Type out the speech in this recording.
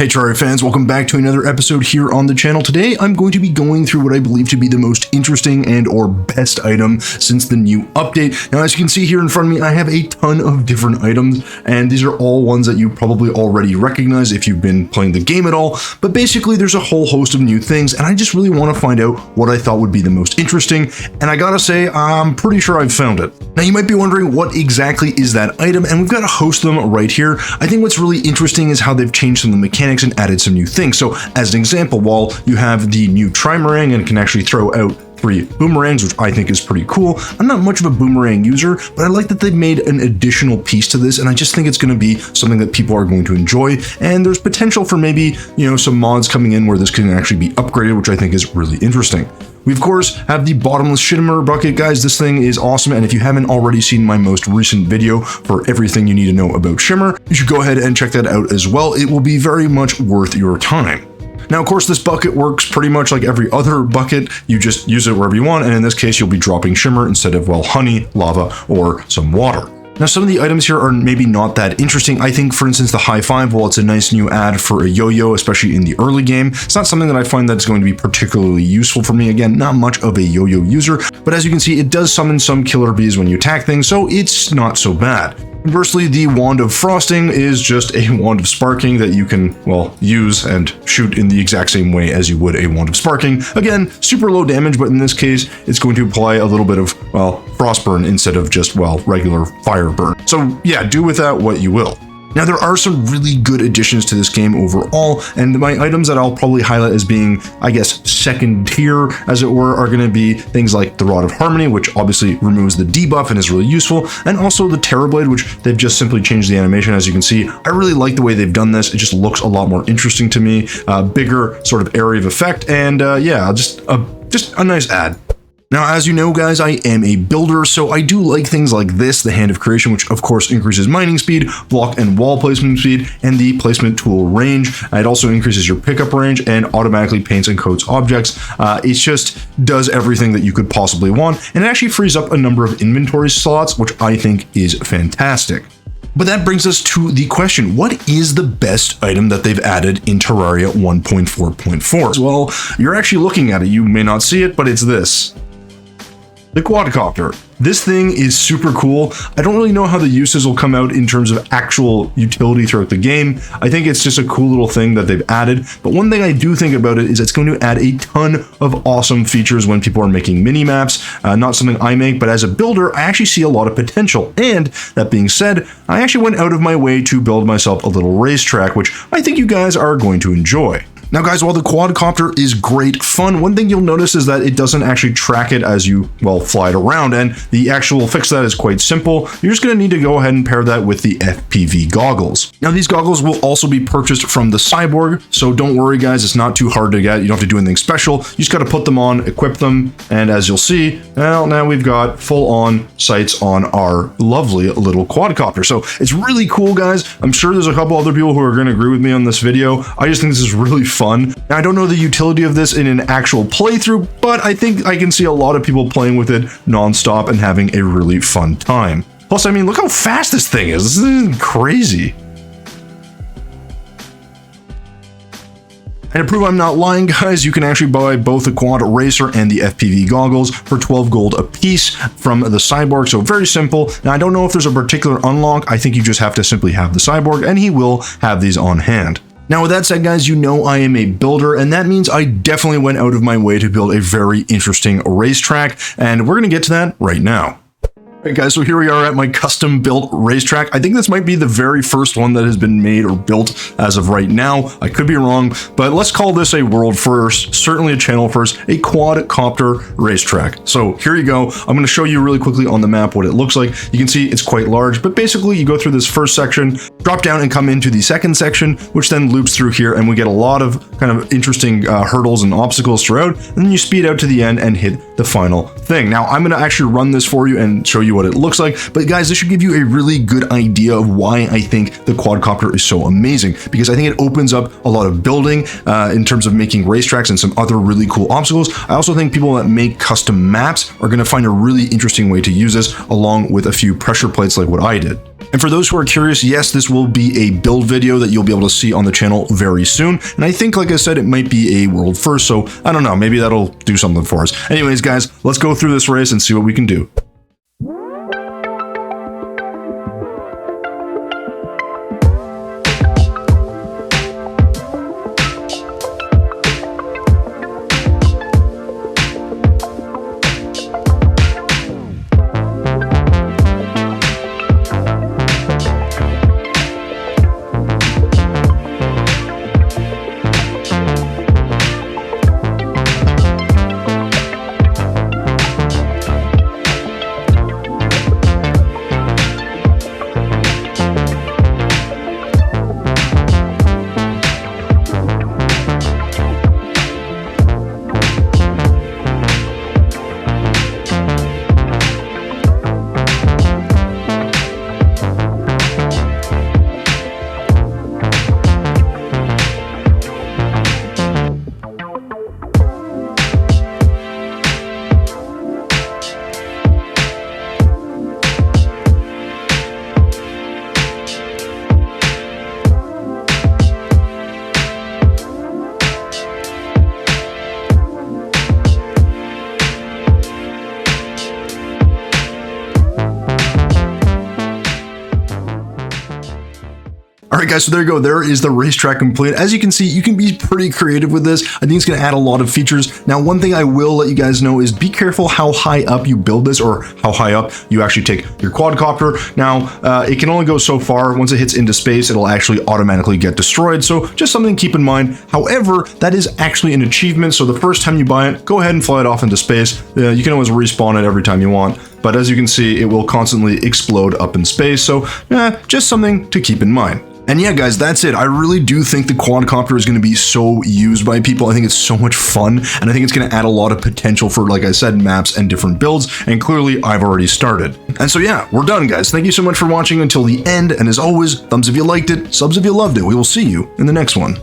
Hey Terraria fans, welcome back to another episode here on the channel. Today I'm going to be going through what I believe to be the most interesting and or best item since the new update. Now as you can see here in front of me, I have a ton of different items, and these are all ones that you probably already recognize if you've been playing the game at all, but basically there's a whole host of new things, and I just really want to find out what I thought would be the most interesting, and I gotta say, I'm pretty sure I've found it. Now you might be wondering what exactly is that item, and we've got a host of them right here. I think what's really interesting is how they've changed some of the mechanics and added some new things. So as an example, while you have the new trimarang and can actually throw out 3 boomerangs, which I think is pretty cool. I'm not much of a boomerang user, but I like that they've made an additional piece to this, and I just think it's going to be something that people are going to enjoy, and there's potential for maybe, some mods coming in where this can actually be upgraded, which I think is really interesting. We, of course, have the bottomless shimmer bucket, guys. This thing is awesome, and if you haven't already seen my most recent video for everything you need to know about shimmer, you should go ahead and check that out as well. It will be very much worth your time. Now, of course, this bucket works pretty much like every other bucket. You just use it wherever you want, and in this case, you'll be dropping shimmer instead of, well, honey, lava, or some water. Now, some of the items here are maybe not that interesting. I think, for instance, the high five, while it's a nice new add for a yo-yo, especially in the early game, it's not something that I find that's going to be particularly useful for me. Again, not much of a yo-yo user, but as you can see, it does summon some killer bees when you attack things, so it's not so bad. Conversely, the Wand of Frosting is just a Wand of Sparking that you can, well, use and shoot in the exact same way as you would a Wand of Sparking. Again, super low damage, but in this case, it's going to apply a little bit of, well, Frostburn instead of just, well, regular Fire Burn. So yeah, do with that what you will. Now, there are some really good additions to this game overall, and my items that I'll probably highlight as being, I guess, second tier, as it were, are going to be things like the Rod of Harmony, which obviously removes the debuff and is really useful, and also the Terrorblade, which they've just simply changed the animation. As you can see, I really like the way they've done this. It just looks a lot more interesting to me, bigger sort of area of effect, and yeah, just a nice add. Now, as you know, guys, I am a builder, so I do like things like this, the Hand of Creation, which of course increases mining speed, block and wall placement speed, and the placement tool range. It also increases your pickup range and automatically paints and coats objects. It just does everything that you could possibly want, and it actually frees up a number of inventory slots, which I think is fantastic. But that brings us to the question, what is the best item that they've added in Terraria 1.4.4? Well, you're actually looking at it. You may not see it, but it's this. The quadcopter. This thing is super cool. I don't really know how the uses will come out in terms of actual utility throughout the game. I think it's just a cool little thing that they've added. But one thing I do think about it is it's going to add a ton of awesome features when people are making mini maps. Not something I make, but as a builder, I actually see a lot of potential. And that being said, I actually went out of my way to build myself a little racetrack, which I think you guys are going to enjoy. Now, guys, while the quadcopter is great fun, one thing you'll notice is that it doesn't actually track it as you, well, fly it around, and the actual fix to that is quite simple. You're just going to need to go ahead and pair that with the FPV goggles. Now, these goggles will also be purchased from the Cyborg, so don't worry, guys, it's not too hard to get. You don't have to do anything special. You just got to put them on, equip them, and as you'll see, well, now we've got full-on sights on our lovely little quadcopter. So it's really cool, guys. I'm sure there's a couple other people who are going to agree with me on this video. I just think this is really fun. Now, I don't know the utility of this in an actual playthrough, but I think I can see a lot of people playing with it non-stop and having a really fun time. Plus, I mean, look how fast this thing is. This is crazy. And to prove I'm not lying, guys, you can actually buy both the Quad Racer and the FPV goggles for 12 gold a piece from the Cyborg, so very simple. Now, I don't know if there's a particular unlock. I think you just have to simply have the Cyborg, and he will have these on hand. Now, with that said, guys, you know I am a builder, and that means I definitely went out of my way to build a very interesting racetrack, and we're going to get to that right now. Alright guys, so here we are at my custom built racetrack. I think this might be the very first one that has been made or built as of right now. I could be wrong, but let's call this a world first, certainly a channel first, a quadcopter racetrack. So here you go. I'm going to show you really quickly on the map what it looks like. You can see it's quite large, but basically you go through this first section, drop down and come into the second section, which then loops through here, and we get a lot of kind of interesting hurdles and obstacles throughout, and then you speed out to the end and hit the final thing. Now, I'm going to actually run this for you and show you what it looks like, but guys, this should give you a really good idea of why I think the quadcopter is so amazing, because I think it opens up a lot of building in terms of making racetracks and some other really cool obstacles. I also think people that make custom maps are going to find a really interesting way to use this, along with a few pressure plates like what I did. And for those who are curious, yes, this will be a build video that you'll be able to see on the channel very soon. And I think, like I said, it might be a world first, so I don't know, maybe that'll do something for us. Anyways, guys, let's go through this race and see what we can do. Alright guys, so there you go. There is the racetrack complete. As you can see, you can be pretty creative with this. I think it's going to add a lot of features. Now, one thing I will let you guys know is be careful how high up you build this, or how high up you actually take your quadcopter. Now, it can only go so far. Once it hits into space, it'll actually automatically get destroyed. So just something to keep in mind. However, that is actually an achievement. So the first time you buy it, go ahead and fly it off into space. You can always respawn it every time you want. But as you can see, it will constantly explode up in space. So just something to keep in mind. And yeah, guys, that's it. I really do think the quadcopter is going to be so used by people. I think it's so much fun, and I think it's going to add a lot of potential for, like I said, maps and different builds, and clearly I've already started. And so yeah, we're done, guys. Thank you so much for watching until the end, and as always, thumbs if you liked it, subs if you loved it. We will see you in the next one.